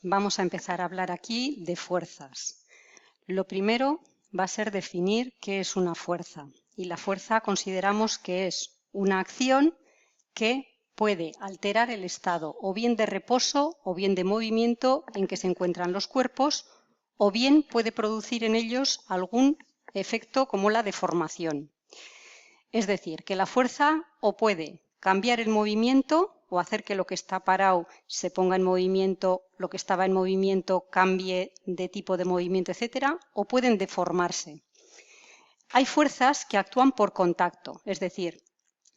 vamos a empezar a hablar aquí de fuerzas. Lo primero va a ser definir qué es una fuerza. Y la fuerza consideramos que es una acción que puede alterar el estado o bien de reposo o bien de movimiento en que se encuentran los cuerpos, o bien puede producir en ellos algún efecto como la deformación. Es decir, que la fuerza o puede cambiar el movimiento o hacer que lo que está parado se ponga en movimiento, lo que estaba en movimiento cambie de tipo de movimiento, etcétera, o pueden deformarse. Hay fuerzas que actúan por contacto, es decir,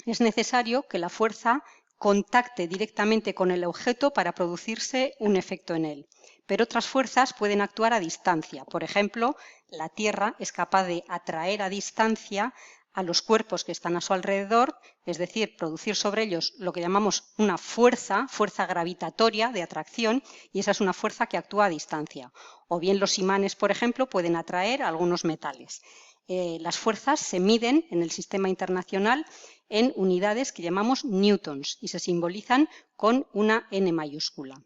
es necesario que la fuerza contacte directamente con el objeto para producirse un efecto en él. Pero otras fuerzas pueden actuar a distancia. Por ejemplo, la Tierra es capaz de atraer a distancia a los cuerpos que están a su alrededor, es decir, producir sobre ellos lo que llamamos una fuerza gravitatoria de atracción, y esa es una fuerza que actúa a distancia. O bien los imanes, por ejemplo, pueden atraer algunos metales. Las fuerzas se miden en el sistema internacional en unidades que llamamos newtons y se simbolizan con una N mayúscula.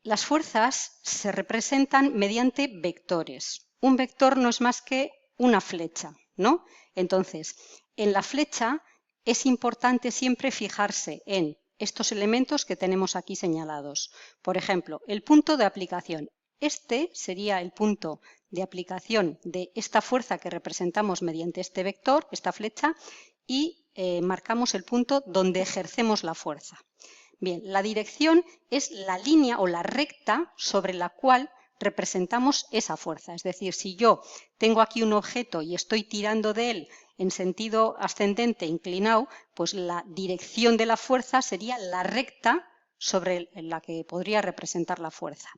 Las fuerzas se representan mediante vectores. Un vector no es más que una flecha, ¿no? Entonces, en la flecha es importante siempre fijarse en estos elementos que tenemos aquí señalados. Por ejemplo, el punto de aplicación. Este sería el punto de aplicación de esta fuerza que representamos mediante este vector, esta flecha, y marcamos el punto donde ejercemos la fuerza. Bien, la dirección es la línea o la recta sobre la cual representamos esa fuerza. Es decir, si yo tengo aquí un objeto y estoy tirando de él en sentido ascendente inclinado, pues la dirección de la fuerza sería la recta sobre la que podría representar la fuerza.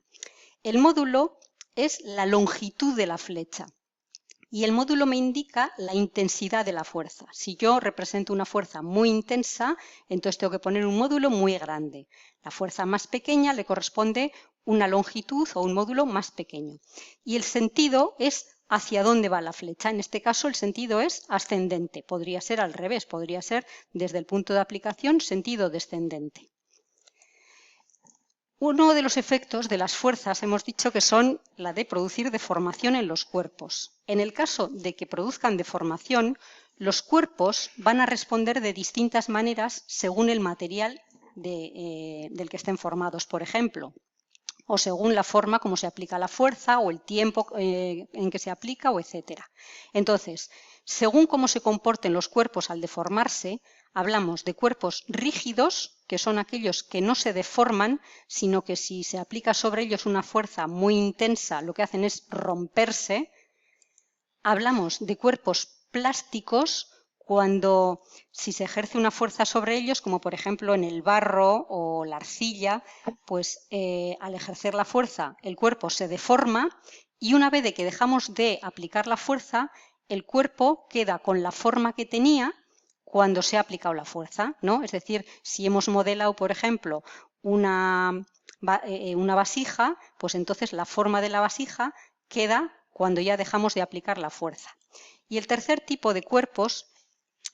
El módulo es la longitud de la flecha y el módulo me indica la intensidad de la fuerza. Si yo represento una fuerza muy intensa, entonces tengo que poner un módulo muy grande. La fuerza más pequeña le corresponde una longitud o un módulo más pequeño. Y el sentido es hacia dónde va la flecha. En este caso el sentido es ascendente. Podría ser al revés, podría ser desde el punto de aplicación sentido descendente. Uno de los efectos de las fuerzas hemos dicho que son la de producir deformación en los cuerpos. En el caso de que produzcan deformación, los cuerpos van a responder de distintas maneras según el material del que estén formados, por ejemplo, o según la forma como se aplica la fuerza o el tiempo en que se aplica, o etcétera. Entonces, según cómo se comporten los cuerpos al deformarse, hablamos de cuerpos rígidos, que son aquellos que no se deforman, sino que si se aplica sobre ellos una fuerza muy intensa, lo que hacen es romperse. Hablamos de cuerpos plásticos, cuando si se ejerce una fuerza sobre ellos, como por ejemplo en el barro o la arcilla, pues al ejercer la fuerza el cuerpo se deforma y una vez que dejamos de aplicar la fuerza, el cuerpo queda con la forma que tenía cuando se ha aplicado la fuerza, ¿no? Es decir, si hemos modelado, por ejemplo, una vasija, pues entonces la forma de la vasija queda cuando ya dejamos de aplicar la fuerza. Y el tercer tipo de cuerpos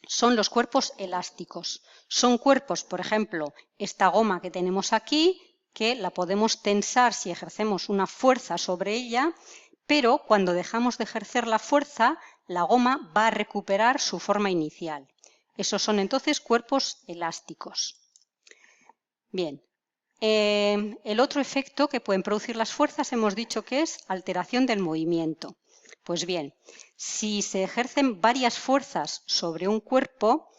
son los cuerpos elásticos. Son cuerpos, por ejemplo, esta goma que tenemos aquí, que la podemos tensar si ejercemos una fuerza sobre ella, pero cuando dejamos de ejercer la fuerza, la goma va a recuperar su forma inicial. Esos son entonces cuerpos elásticos. Bien, el otro efecto que pueden producir las fuerzas hemos dicho que es alteración del movimiento. Pues bien, si se ejercen varias fuerzas sobre un cuerpo,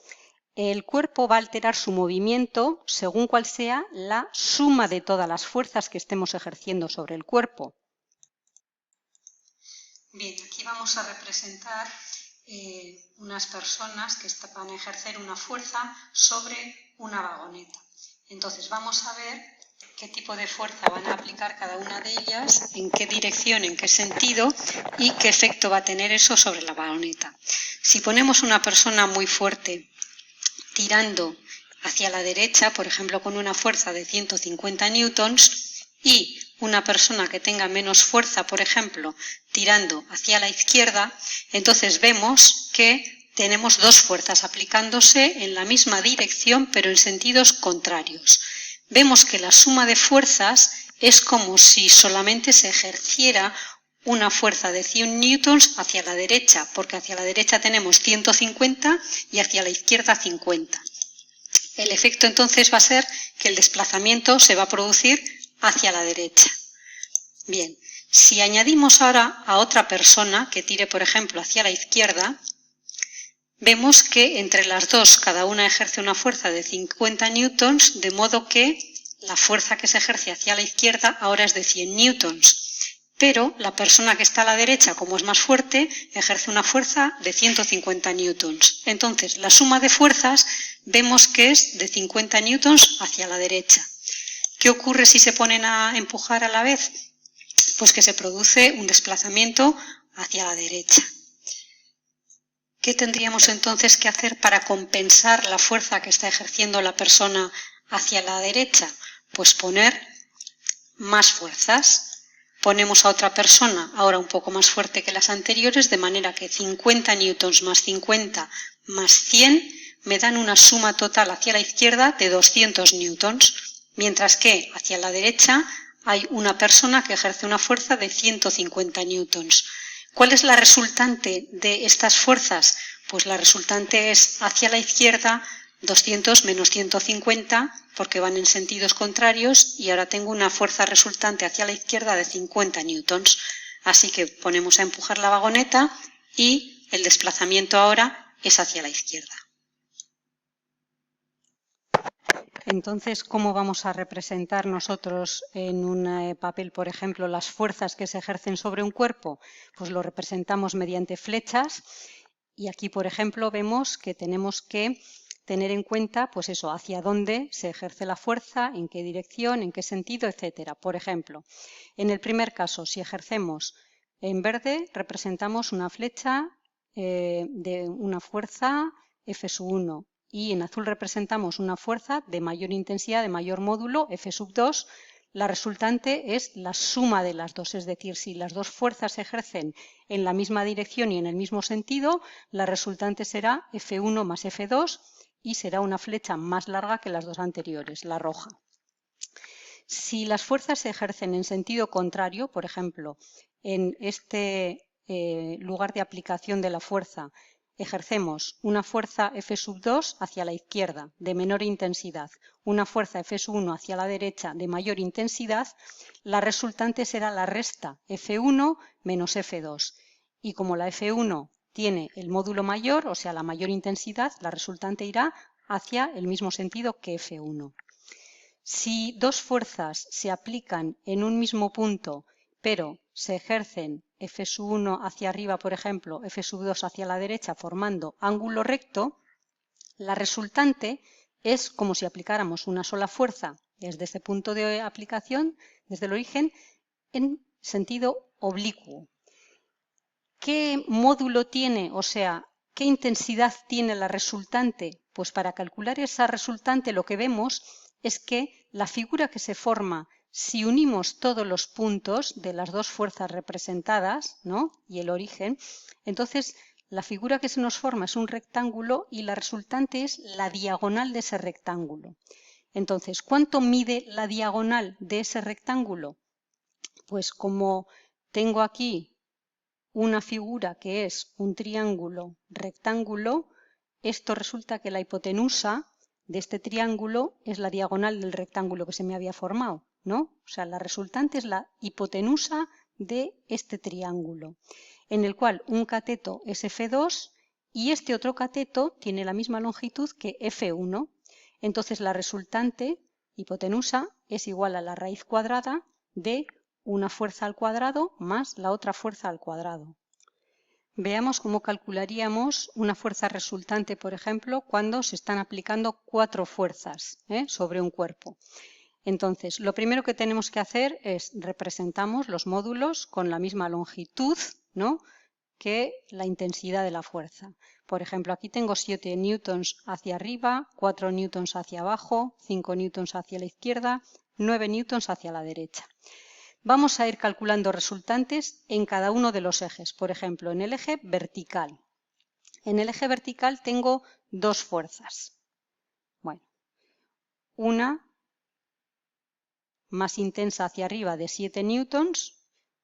el cuerpo va a alterar su movimiento según cuál sea la suma de todas las fuerzas que estemos ejerciendo sobre el cuerpo. Bien, aquí vamos a representar unas personas que van a ejercer una fuerza sobre una vagoneta. Entonces vamos a ver qué tipo de fuerza van a aplicar cada una de ellas, en qué dirección, en qué sentido y qué efecto va a tener eso sobre la vagoneta. Si ponemos una persona muy fuerte tirando hacia la derecha, por ejemplo con una fuerza de 150 newtons, y una persona que tenga menos fuerza, por ejemplo, tirando hacia la izquierda, entonces vemos que tenemos dos fuerzas aplicándose en la misma dirección pero en sentidos contrarios. vemos que la suma de fuerzas es como si solamente se ejerciera una fuerza de 100 newtons hacia la derecha, porque hacia la derecha tenemos 150 y hacia la izquierda 50. El efecto entonces va a ser que el desplazamiento se va a producir hacia la derecha. Bien, si añadimos ahora a otra persona que tire, por ejemplo, hacia la izquierda, vemos que entre las dos cada una ejerce una fuerza de 50 newtons, de modo que la fuerza que se ejerce hacia la izquierda ahora es de 100 newtons. Pero la persona que está a la derecha, como es más fuerte, ejerce una fuerza de 150 newtons. Entonces, la suma de fuerzas vemos que es de 50 newtons hacia la derecha. ¿Qué ocurre si se ponen a empujar a la vez? Pues que se produce un desplazamiento hacia la derecha. ¿Qué tendríamos entonces que hacer para compensar la fuerza que está ejerciendo la persona hacia la derecha? Pues poner más fuerzas. Ponemos a otra persona ahora un poco más fuerte que las anteriores, de manera que 50 newtons más 50 más 100 me dan una suma total hacia la izquierda de 200 newtons, mientras que hacia la derecha hay una persona que ejerce una fuerza de 150 newtons. ¿Cuál es la resultante de estas fuerzas? Pues la resultante es hacia la izquierda 200 menos 150, porque van en sentidos contrarios, y ahora tengo una fuerza resultante hacia la izquierda de 50 newtons. Así que ponemos a empujar la vagoneta y el desplazamiento ahora es hacia la izquierda. Entonces, ¿cómo vamos a representar nosotros en un papel, por ejemplo, las fuerzas que se ejercen sobre un cuerpo? Pues lo representamos mediante flechas, y aquí, por ejemplo, vemos que tenemos que tener en cuenta, pues eso, hacia dónde se ejerce la fuerza, en qué dirección, en qué sentido, etcétera. Por ejemplo, en el primer caso, si ejercemos en verde, representamos una flecha de una fuerza F1, y en azul representamos una fuerza de mayor intensidad, de mayor módulo, F2. La resultante es la suma de las dos, es decir, si las dos fuerzas se ejercen en la misma dirección y en el mismo sentido, la resultante será F1 más F2, y será una flecha más larga que las dos anteriores, la roja. Si las fuerzas se ejercen en sentido contrario, por ejemplo, en este lugar de aplicación de la fuerza, ejercemos una fuerza F2 hacia la izquierda de menor intensidad, una fuerza F1 hacia la derecha de mayor intensidad, la resultante será la resta F1 menos F2. Y como la F1 tiene el módulo mayor, o sea, la mayor intensidad, la resultante irá hacia el mismo sentido que F1. Si dos fuerzas se aplican en un mismo punto, pero se ejercen F1 hacia arriba, por ejemplo, F2 hacia la derecha, formando ángulo recto, la resultante es como si aplicáramos una sola fuerza desde este punto de aplicación, desde el origen, en sentido oblicuo. ¿Qué módulo tiene? O sea, ¿qué intensidad tiene la resultante? Pues para calcular esa resultante lo que vemos es que la figura que se forma si unimos todos los puntos de las dos fuerzas representadas, ¿no?, y el origen, entonces la figura que se nos forma es un rectángulo y la resultante es la diagonal de ese rectángulo. Entonces, ¿cuánto mide la diagonal de ese rectángulo? Pues como tengo aquí una figura que es un triángulo rectángulo, esto resulta que la hipotenusa de este triángulo es la diagonal del rectángulo que se me había formado, ¿no? O sea, la resultante es la hipotenusa de este triángulo, en el cual un cateto es F2 y este otro cateto tiene la misma longitud que F1. Entonces, la resultante hipotenusa es igual a la raíz cuadrada de una fuerza al cuadrado más la otra fuerza al cuadrado. Veamos cómo calcularíamos una fuerza resultante, por ejemplo, cuando se están aplicando 4 fuerzas sobre un cuerpo. Entonces, lo primero que tenemos que hacer es representamos los módulos con la misma longitud, ¿no?, que la intensidad de la fuerza. Por ejemplo, aquí tengo 7 newtons hacia arriba, 4 newtons hacia abajo, 5 newtons hacia la izquierda, 9 newtons hacia la derecha. Vamos a ir calculando resultantes en cada uno de los ejes. Por ejemplo, en el eje vertical. En el eje vertical tengo dos fuerzas. Bueno, una más intensa hacia arriba de 7 newtons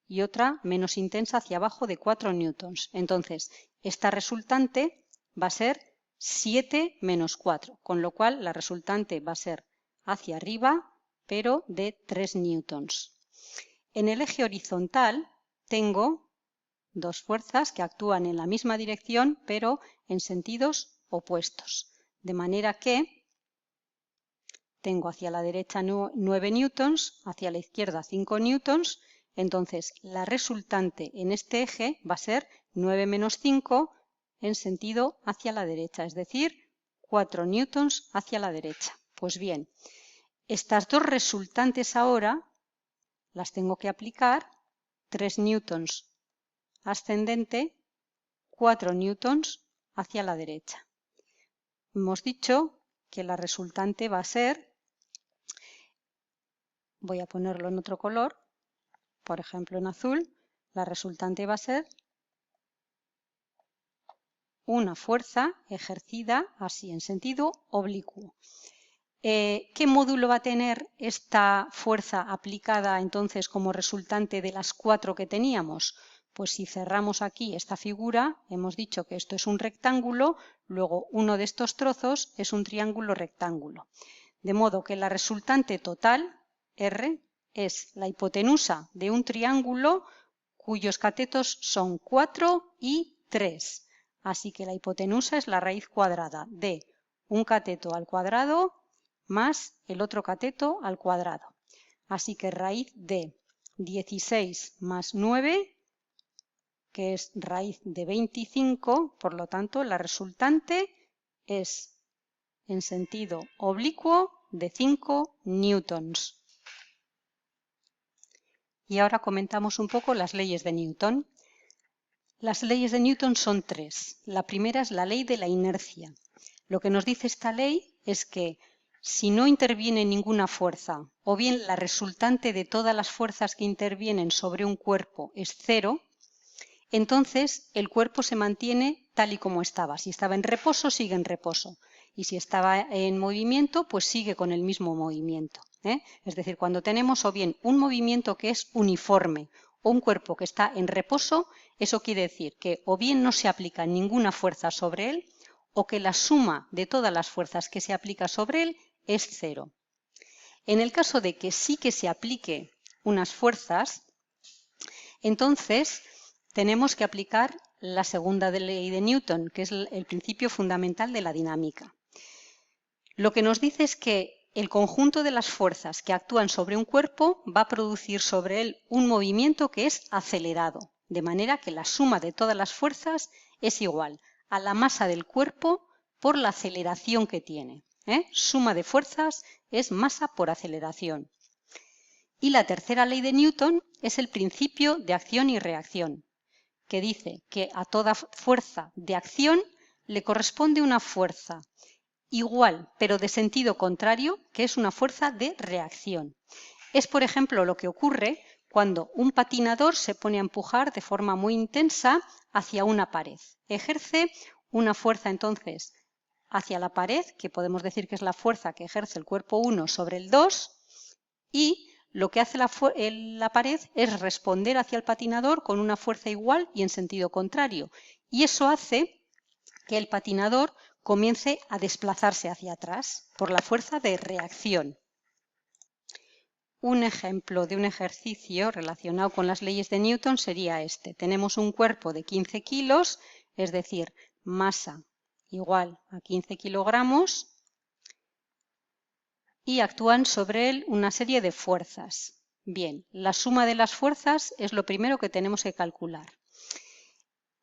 y otra menos intensa hacia abajo de 4 newtons. Entonces, esta resultante va a ser 7 menos 4, con lo cual la resultante va a ser hacia arriba, pero de 3 newtons. En el eje horizontal tengo dos fuerzas que actúan en la misma dirección, pero en sentidos opuestos. De manera que tengo hacia la derecha 9 newtons, hacia la izquierda 5 newtons. Entonces, la resultante en este eje va a ser 9 menos 5 en sentido hacia la derecha, es decir, 4 newtons hacia la derecha. Pues bien, estas dos resultantes ahora las tengo que aplicar, 3 newtons ascendente, 4 newtons hacia la derecha. Hemos dicho que la resultante va a ser, voy a ponerlo en otro color, por ejemplo en azul, la resultante va a ser una fuerza ejercida así en sentido oblicuo. ¿Qué módulo va a tener esta fuerza aplicada entonces como resultante de las 4 que teníamos? Pues si cerramos aquí esta figura, hemos dicho que esto es un rectángulo, luego uno de estos trozos es un triángulo rectángulo. De modo que la resultante total, R, es la hipotenusa de un triángulo cuyos catetos son 4 y 3. Así que la hipotenusa es la raíz cuadrada de un cateto al cuadrado más el otro cateto al cuadrado. Así que raíz de 16 más 9, que es raíz de 25, por lo tanto la resultante es en sentido oblicuo de 5 newtons. Y ahora comentamos un poco las leyes de Newton. Las leyes de Newton son 3. La primera es la ley de la inercia. Lo que nos dice esta ley es que si no interviene ninguna fuerza, o bien la resultante de todas las fuerzas que intervienen sobre un cuerpo es 0, entonces el cuerpo se mantiene tal y como estaba. Si estaba en reposo, sigue en reposo. Y si estaba en movimiento, pues sigue con el mismo movimiento. Es decir, cuando tenemos o bien un movimiento que es uniforme o un cuerpo que está en reposo, eso quiere decir que o bien no se aplica ninguna fuerza sobre él o que la suma de todas las fuerzas que se aplica sobre él es 0. En el caso de que sí que se aplique unas fuerzas, entonces tenemos que aplicar la segunda ley de Newton, que es el principio fundamental de la dinámica. Lo que nos dice es que el conjunto de las fuerzas que actúan sobre un cuerpo va a producir sobre él un movimiento que es acelerado, de manera que la suma de todas las fuerzas es igual a la masa del cuerpo por la aceleración que tiene. Suma de fuerzas es masa por aceleración. Y la tercera ley de Newton es el principio de acción y reacción, que dice que a toda fuerza de acción le corresponde una fuerza igual, pero de sentido contrario, que es una fuerza de reacción. Es, por ejemplo, lo que ocurre cuando un patinador se pone a empujar de forma muy intensa hacia una pared. Ejerce una fuerza, entonces, hacia la pared, que podemos decir que es la fuerza que ejerce el cuerpo 1 sobre el 2, y lo que hace la pared es responder hacia el patinador con una fuerza igual y en sentido contrario. Y eso hace que el patinador comience a desplazarse hacia atrás por la fuerza de reacción. Un ejemplo de un ejercicio relacionado con las leyes de Newton sería este. Tenemos un cuerpo de 15 kilos, es decir, masa igual a 15 kilogramos, y actúan sobre él una serie de fuerzas. Bien, la suma de las fuerzas es lo primero que tenemos que calcular.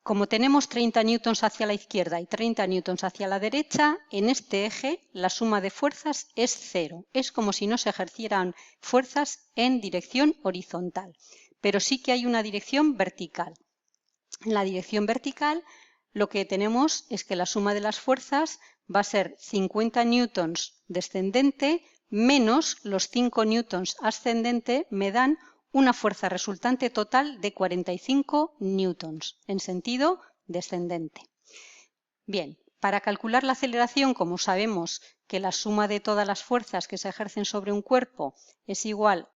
Como tenemos 30 newtons hacia la izquierda y 30 newtons hacia la derecha, en este eje la suma de fuerzas es 0. Es como si no se ejercieran fuerzas en dirección horizontal, pero sí que hay una dirección vertical. En la dirección vertical lo que tenemos es que la suma de las fuerzas va a ser 50 newtons descendente menos los 5 newtons ascendente, me dan una fuerza resultante total de 45 newtons en sentido descendente. Bien, para calcular la aceleración, como sabemos que la suma de todas las fuerzas que se ejercen sobre un cuerpo es igual